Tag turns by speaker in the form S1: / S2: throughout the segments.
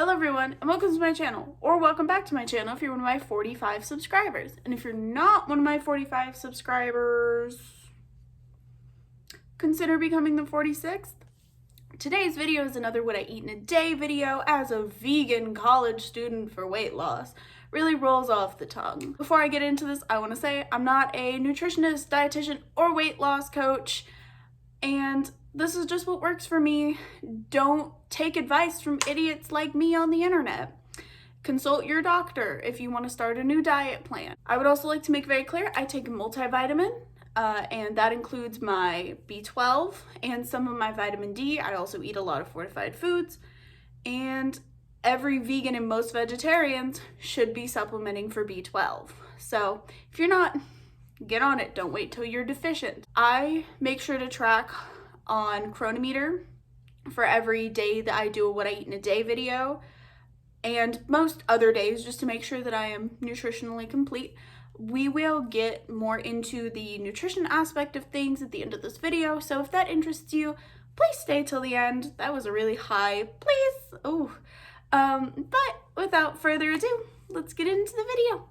S1: Hello everyone, and welcome to my channel, or welcome back to my channel if you're one of my 45 subscribers. And if you're not one of my 45 subscribers, consider becoming the 46th. Today's video is another what I eat in a day video as a vegan college student for weight loss. Really rolls off the tongue. Before I get into this, I want to say I'm not a nutritionist, dietitian, or weight loss coach, and this is just what works for me. Don't take advice from idiots like me on the internet. Consult your doctor if you want to start a new diet plan. I would also like to make very clear I take a multivitamin, and that includes my B12 and some of my vitamin D. I also eat a lot of fortified foods, and every vegan and most vegetarians should be supplementing for B12. So if you're not, get on it. Don't wait till you're deficient. I make sure to track on Cronometer for every day that I do a what I eat in a day video, and most other days, just to make sure that I am nutritionally complete. We will get more into the nutrition aspect of things at the end of this video, so if that interests you, please stay till the end. That was a really high please. Oh, but without further ado, let's get into the video.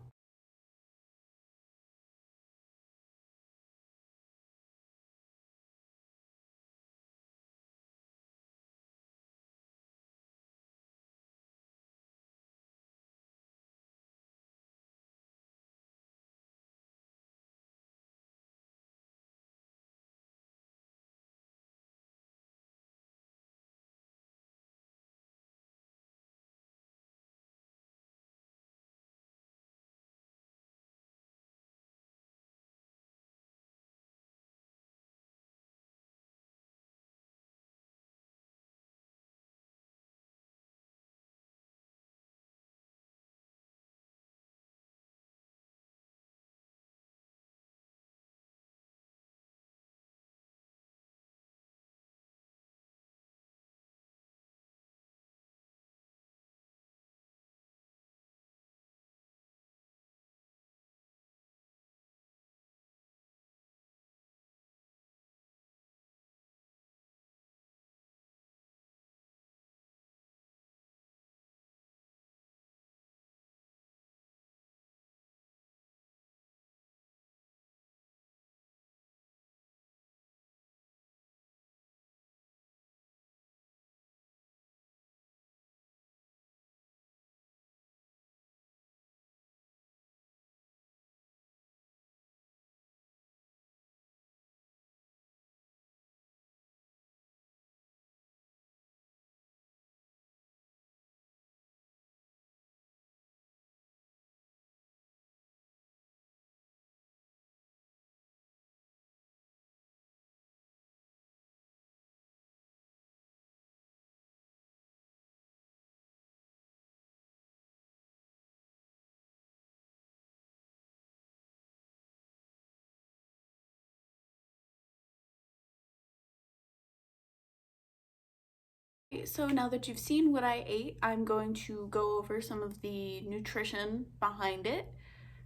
S1: So now that you've seen what I ate, I'm going to go over some of the nutrition behind it.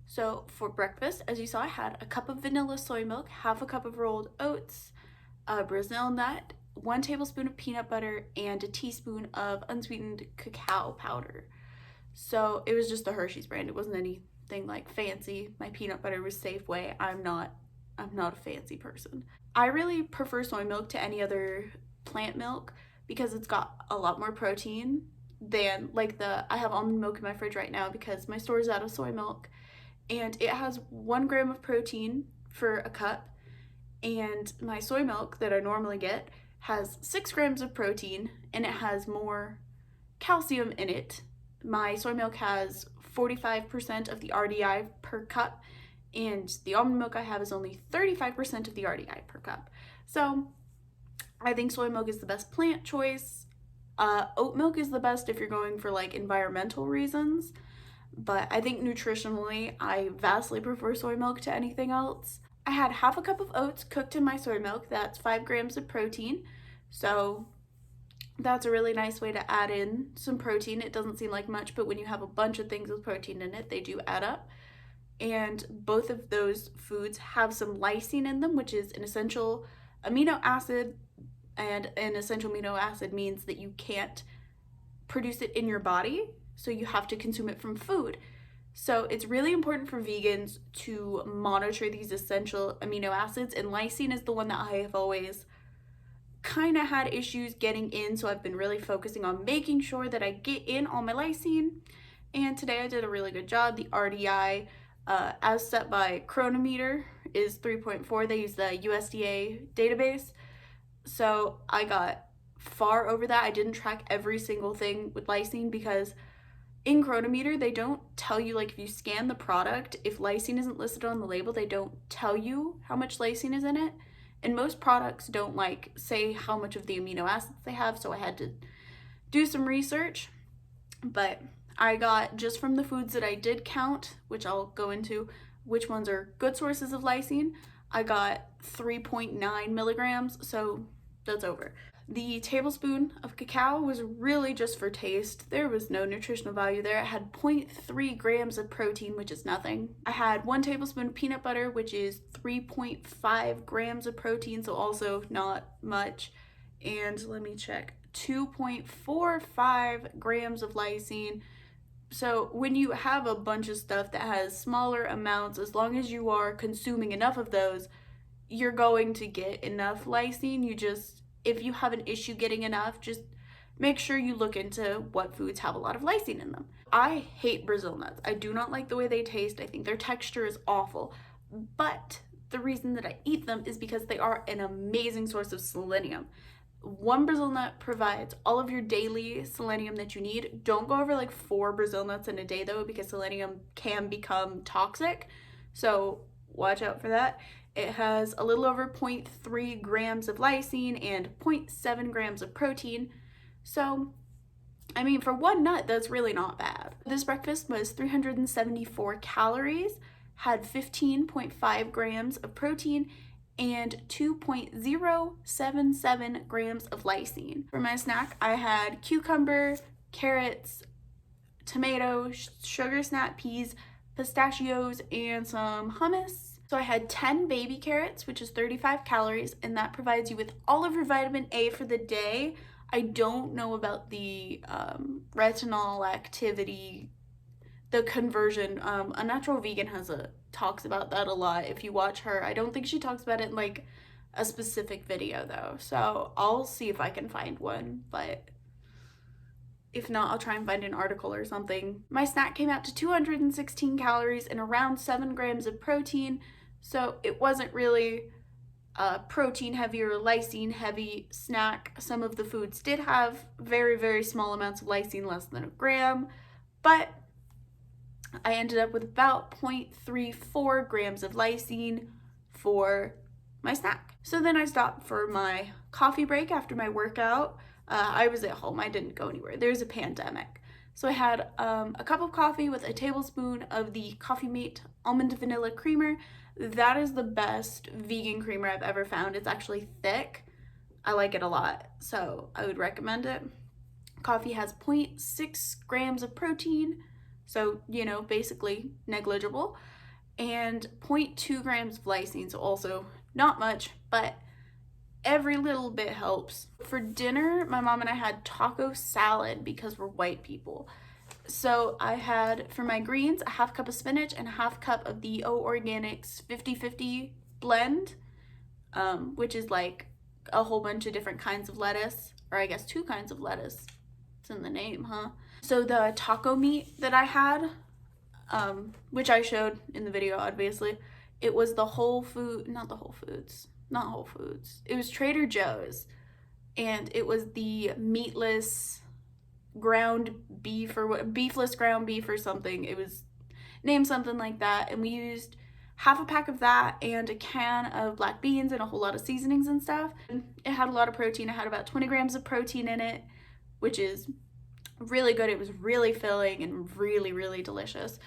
S1: So for breakfast, as you saw, I had a cup of vanilla soy milk, half a cup of rolled oats, a Brazil nut, 1 tablespoon of peanut butter, and a teaspoon of unsweetened cacao powder. So it was just the Hershey's brand. It wasn't anything like fancy. My peanut butter was Safeway. I'm not a fancy person. I really prefer soy milk to any other plant milk because it's got a lot more protein than I have almond milk in my fridge right now because my store is out of soy milk, and it has 1 gram of protein for a cup, and my soy milk that I normally get has 6 grams of protein and it has more calcium in it. My soy milk has 45% of the RDI per cup, and the almond milk I have is only 35% of the RDI per cup. So I think soy milk is the best plant choice. Oat milk is the best if you're going for like environmental reasons, but I think nutritionally I vastly prefer soy milk to anything else. I had half a cup of oats cooked in my soy milk. That's 5 grams of protein. So that's a really nice way to add in some protein. It doesn't seem like much, but when you have a bunch of things with protein in it, they do add up. And both of those foods have some lysine in them, which is an essential amino acid, and an essential amino acid means that you can't produce it in your body, so you have to consume it from food. So it's really important for vegans to monitor these essential amino acids, and lysine is the one that I have always kind of had issues getting in, so I've been really focusing on making sure that I get in all my lysine. And today I did a really good job. The RDI, as set by Cronometer, is 3.4. They use the USDA database, so I got far over that. I didn't track every single thing with lysine because in Cronometer, they don't tell you, like if you scan the product, if lysine isn't listed on the label, they don't tell you how much lysine is in it. And most products don't like say how much of the amino acids they have, so I had to do some research. But I got, just from the foods that I did count, which I'll go into which ones are good sources of lysine, I got 3.9 milligrams, so that's over. The tablespoon of cacao was really just for taste. There was no nutritional value there. It had 0.3 grams of protein, which is nothing. I had 1 tablespoon of peanut butter, which is 3.5 grams of protein, so also not much. And let me check, 2.45 grams of lysine. So when you have a bunch of stuff that has smaller amounts, as long as you are consuming enough of those, you're going to get enough lysine. You just, if you have an issue getting enough, just make sure you look into what foods have a lot of lysine in them. I hate Brazil nuts. I do not like the way they taste. I think their texture is awful. But the reason that I eat them is because they are an amazing source of selenium. 1 Brazil nut provides all of your daily selenium that you need. Don't go over like 4 Brazil nuts in a day though, because selenium can become toxic. So watch out for that. It has a little over 0.3 grams of lysine and 0.7 grams of protein. So, I mean, for 1 nut, that's really not bad. This breakfast was 374 calories, had 15.5 grams of protein, and 2.077 grams of lysine. For my snack, I had cucumber, carrots, tomato, sugar snap peas, pistachios, and some hummus. So I had 10 baby carrots, which is 35 calories, and that provides you with all of your vitamin A for the day. I don't know about the retinol activity, the conversion. Unnatural Vegan talks about that a lot. If you watch her, I don't think she talks about it in like a specific video though. So I'll see if I can find one, but if not, I'll try and find an article or something. My snack came out to 216 calories and around 7 grams of protein. So it wasn't really a protein heavy or lysine heavy snack. Some of the foods did have very, very small amounts of lysine, less than 1 gram, but I ended up with about 0.34 grams of lysine for my snack. So then I stopped for my coffee break after my workout. I was at home, I didn't go anywhere. There's a pandemic. So I had a cup of coffee with a tablespoon of the Coffee Mate almond vanilla creamer. That is the best vegan creamer I've ever found. It's actually thick. I like it a lot, so I would recommend it. Coffee has 0.6 grams of protein, so, you know, basically negligible, and 0.2 grams of lysine, so also not much, but every little bit helps. For dinner, my mom and I had taco salad because we're white people. So I had, for my greens, a 1/2 cup of spinach and a 1/2 cup of the O Organics 50/50 blend, which is like a whole bunch of different kinds of lettuce, or I guess 2 kinds of lettuce. It's in the name, huh? So the taco meat that I had, which I showed in the video, obviously, it was the not Whole Foods. It was Trader Joe's, and it was the meatless ground beef or beefless ground beef or something. It was named something like that, and we used 1/2 pack of that and a can of black beans and a whole lot of seasonings and stuff. It had a lot of protein. It had about 20 grams of protein in it, which is really good. It was really filling and really, really delicious.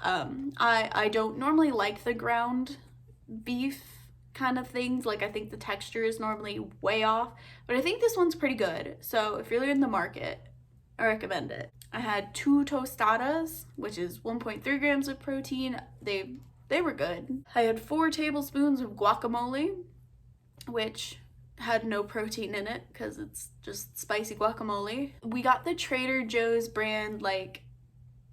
S1: I don't normally like the ground beef kind of things. Like, I think the texture is normally way off, but I think this one's pretty good. So if you're in the market, I recommend it. I had 2 tostadas, which is 1.3 grams of protein. They were good. I had 4 tablespoons of guacamole, which had no protein in it because it's just spicy guacamole. We got the Trader Joe's brand, like,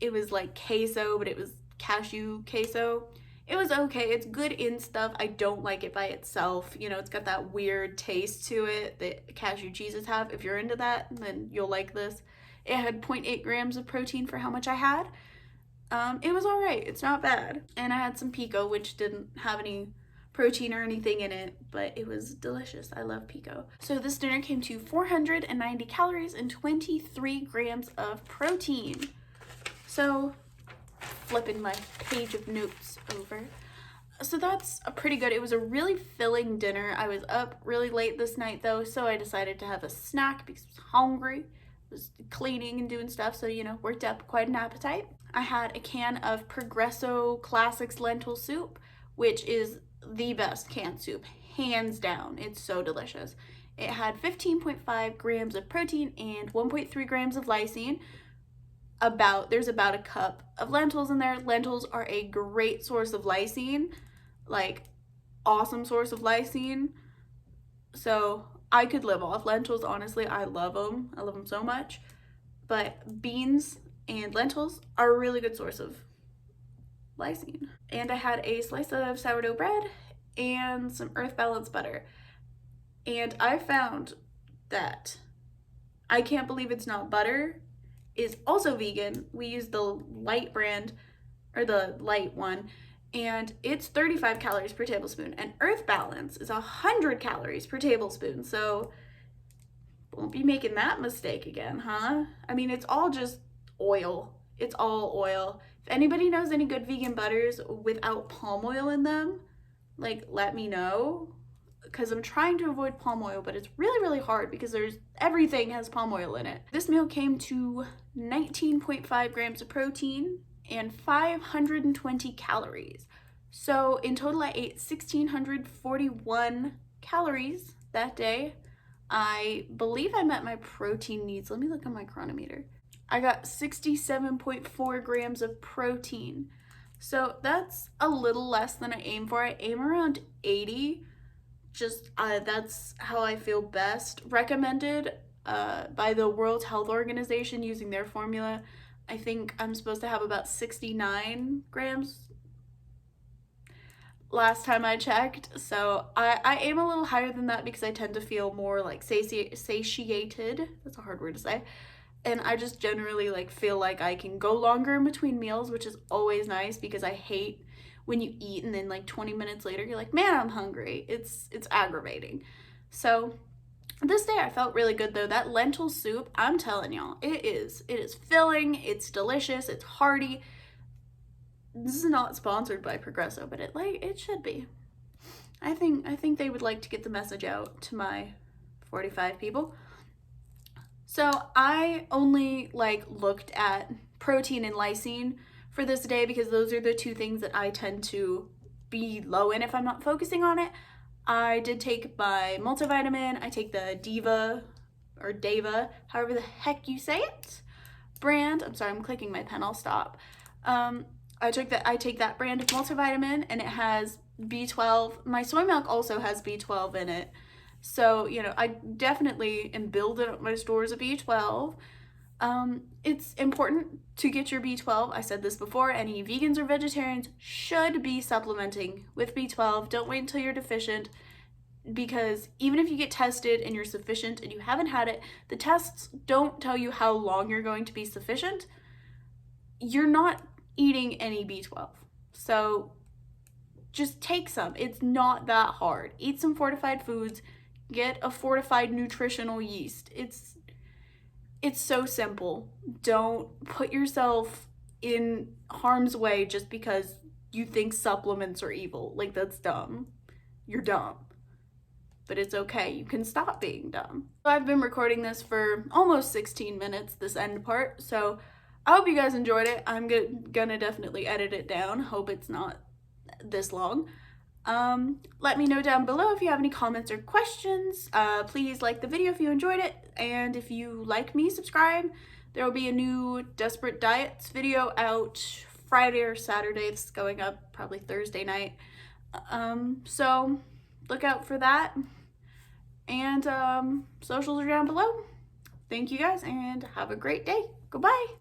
S1: it was like queso, but it was cashew queso. It was okay. It's good in stuff. I don't like it by itself. You know, it's got that weird taste to it that cashew cheeses have. If you're into that, then you'll like this. It had 0.8 grams of protein for how much I had. It was all right. It's not bad. And I had some pico, which didn't have any protein or anything in it, but it was delicious. I love pico. So this dinner came to 490 calories and 23 grams of protein. So flipping my page of notes over. So that's a pretty good, it was a really filling dinner. I was up really late this night though, so I decided to have a snack because I was hungry. I was cleaning and doing stuff, so, you know, worked up quite an appetite. I had a can of Progresso Classics lentil soup, which is the best canned soup, hands down. It's so delicious. It had 15.5 grams of protein and 1.3 grams of lysine. There's about a cup of lentils in there. Lentils are a great source of lysine, like awesome source of lysine. So I could live off lentils, honestly. I love them. I love them so much. But beans and lentils are a really good source of lysine. And I had a slice of sourdough bread and some Earth Balance butter. And I found that I can't believe it's not butter is also vegan. We use the light brand, or the light one, and it's 35 calories per tablespoon, and Earth Balance is 100 calories per tablespoon, so won't be making that mistake again, huh? I mean, it's all just oil. It's all oil. If anybody knows any good vegan butters without palm oil in them, like, let me know, because I'm trying to avoid palm oil, but it's really, really hard because everything has palm oil in it. This meal came to 19.5 grams of protein and 520 calories. So in total, I ate 1,641 calories that day. I believe I met my protein needs. Let me look on my Cronometer. I got 67.4 grams of protein. So that's a little less than I aim for. I aim around 80. That's how I feel best. Recommended by the World Health Organization using their formula. I think I'm supposed to have about 69 grams last time I checked. So I aim a little higher than that because I tend to feel more like satiated. That's a hard word to say. And I just generally like feel like I can go longer in between meals, which is always nice because I hate when you eat and then like 20 minutes later you're like, man, I'm hungry. It's aggravating. So this day I felt really good though. That lentil soup, I'm telling y'all, it is filling, it's delicious, it's hearty. This is not sponsored by Progresso, but it should be. I think they would like to get the message out to my 45 people. So I only looked at protein and lysine for this day because those are the two things that I tend to be low in if I'm not focusing on it. I did take my multivitamin. I take the Diva or Dava, however the heck you say it, brand. I'm sorry, I'm clicking my pen. I'll stop. I take that brand of multivitamin, and it has B12. My soy milk also has B12 in it. So, you know, I definitely am building up my stores of B12. It's important to get your B12. I said this before, any vegans or vegetarians should be supplementing with B12. Don't wait until you're deficient, because even if you get tested and you're sufficient and you haven't had it, the tests don't tell you how long you're going to be sufficient. You're not eating any B12. So just take some. It's not that hard. Eat some fortified foods. Get a fortified nutritional yeast. It's so simple. Don't put yourself in harm's way just because you think supplements are evil. Like, that's dumb. You're dumb. But it's okay. You can stop being dumb. I've been recording this for almost 16 minutes, this end part. So I hope you guys enjoyed it. I'm gonna definitely edit it down. Hope it's not this long. Let me know down below if you have any comments or questions. Please like the video if you enjoyed it, and if you like me, subscribe. There will be a new Desperate Diets video out Friday or Saturday. It's going up probably Thursday night. So look out for that. And socials are down below. Thank you guys and have a great day. Goodbye.